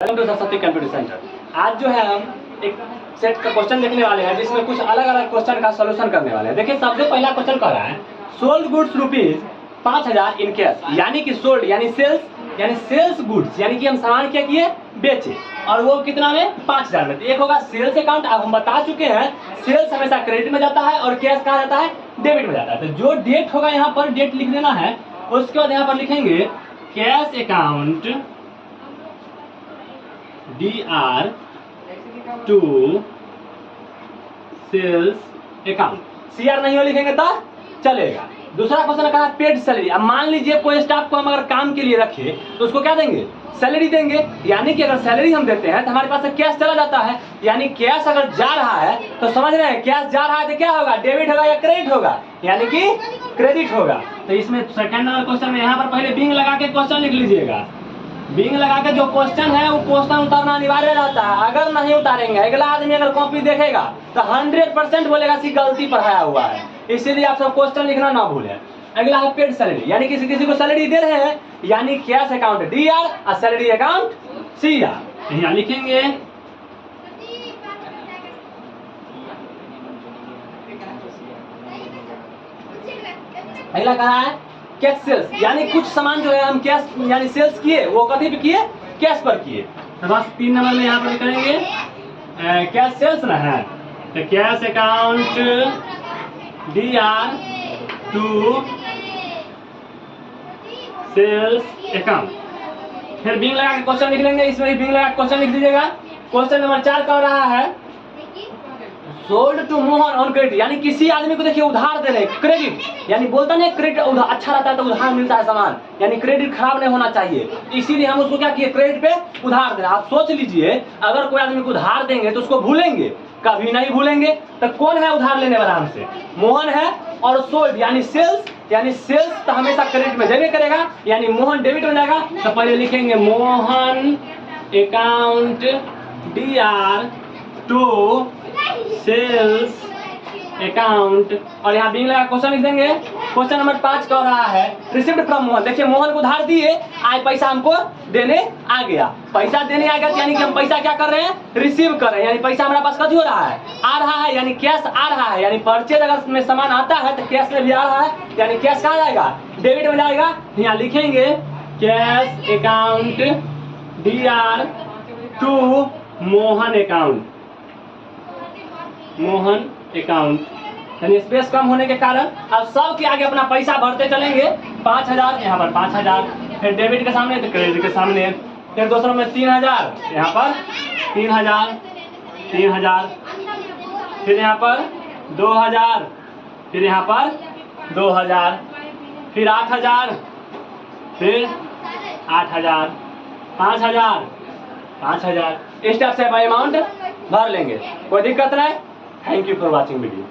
Welcome to Saraswati computer centre. आज जो है हम एक सेट का क्वेश्चन देखने वाले हैं जिसमें कुछ अलग अलग क्वेश्चन का सॉल्यूशन करने वाले हैं। देखिए सबसे पहला क्वेश्चन कह रहा है sold goods rupees 5000 in cash, यानी कि सोल्ड यानी सेल्स गुड्स, यानी कि हम सामान क्या किए बेचे और वो कितना में 5000 में। तो एक होगा सेल्स अकाउंट। अब हम बता चुके हैं सेल्स हमेशा क्रेडिट में जाता है और कैश कहाँ जाता है, डेबिट में जाता है। तो जो डेट होगा यहाँ पर डेट लिख देना है। उसके बाद यहाँ पर लिखेंगे cash account DR to sales account. CR नहीं हो लिखेंगे तो चलेगा। दूसरा क्वेश्चन कहा पेड सैलरी। अब मान लीजिए कोई स्टाफ को हम अगर काम के लिए रखे तो उसको क्या देंगे, सैलरी देंगे। यानी कि अगर सैलरी हम देते हैं तो हमारे पास से कैश चला जाता है, यानी कैश अगर जा रहा है तो समझ रहे हैं कैश जा रहा है तो क्या होगा, डेबिट होगा या क्रेडिट होगा, यानी कि क्रेडिट होगा। तो इसमें सेकंड नंबर क्वेश्चन में यहाँ पर पहले बिंग लगा के क्वेश्चन लिख लीजिएगा। बिंग लगा के जो क्वेश्चन है वो क्वेश्चन उतारना अनिवार्य रहता है। अगर नहीं उतारेंगे अगला आदमी अगर कॉपी देखेगा तो 100% बोलेगा कि गलती पढ़ाया हुआ है। इसीलिए आप सब क्वेश्चन लिखना ना भूलें। अगला है पेड सैलरी, यानी किसी को सैलरी दे रहे हैं, यानी कैश अकाउंट DR और सैलरी अकाउंट CR। यहाँ लिखेंगे अगला कहा है कैश सेल्स, यानी कुछ सामान जो है हम कैश यानी सेल्स किए वो कभी भी किए कैश पर किए। तो बस 3 नंबर में यहाँ पर करेंगे कैश सेल्स ना है तो cash account DR to sales account. फिर बिंग लगा के क्वेश्चन लिख लेंगे। इसमें बिंग लगा के क्वेश्चन लिख दीजिएगा। क्वेश्चन नंबर 4 कह रहा है sold to Mohan on credit, यानी किसी आदमी को देखिए उधार दे रहे क्रेडिट, यानी बोलता नहीं क्रेडिट उधार अच्छा रहता है तो उधार मिलता है सामान, यानी क्रेडिट खराब नहीं होना चाहिए। इसीलिए हम उसको क्या किए, क्रेडिट पे उधार दे रहे। आप सोच लीजिए अगर कोई आदमी को उधार देंगे तो उसको भूलेंगे, कभी नहीं भूलेंगे। तो कौन है उधार लेने वाला हमसे, मोहन है। और सोल्ड यानी सेल्स तो हमेशा क्रेडिट में जाने करेगा, यानी मोहन डेबिट हो जाएगा। तो पहले लिखेंगे Mohan account DR to sales account और यहाँ बिंग लगा क्वेश्चन लिख देंगे। क्वेश्चन नंबर 5 कह रहा है रिसीव्ड फ्रॉम मोहन। देखिए मोहन को उधार दिए, आज पैसा हमको देने आ गया। पैसा देने आ गया यानी कि हम पैसा क्या कर रहे हैं, रिसीव कर रहे हैं, यानी पैसा हमारे पास कभी हो रहा है, आ रहा है, यानी कैश आ रहा है। यानी परचेज अगर में सामान आता है तो कैश में भी आ रहा है, यानी कैश कहाँ जाएगा, डेबिट में जाएगा। यहाँ लिखेंगे cash account DR to Mohan account, यानी स्पेस कम होने के कारण अब सब के आगे अपना पैसा भरते चलेंगे। 5000 यहाँ पर 5000, फिर डेबिट के सामने तो क्रेडिट के सामने, फिर दूसरों में 3000, यहाँ पर 3000, फिर यहाँ पर 2000, फिर यहाँ पर 2000, फिर 8000, फिर 8000, 5000। इस टाइप से अमाउंट भर लेंगे, कोई दिक्कत नहीं। Thank you for watching video.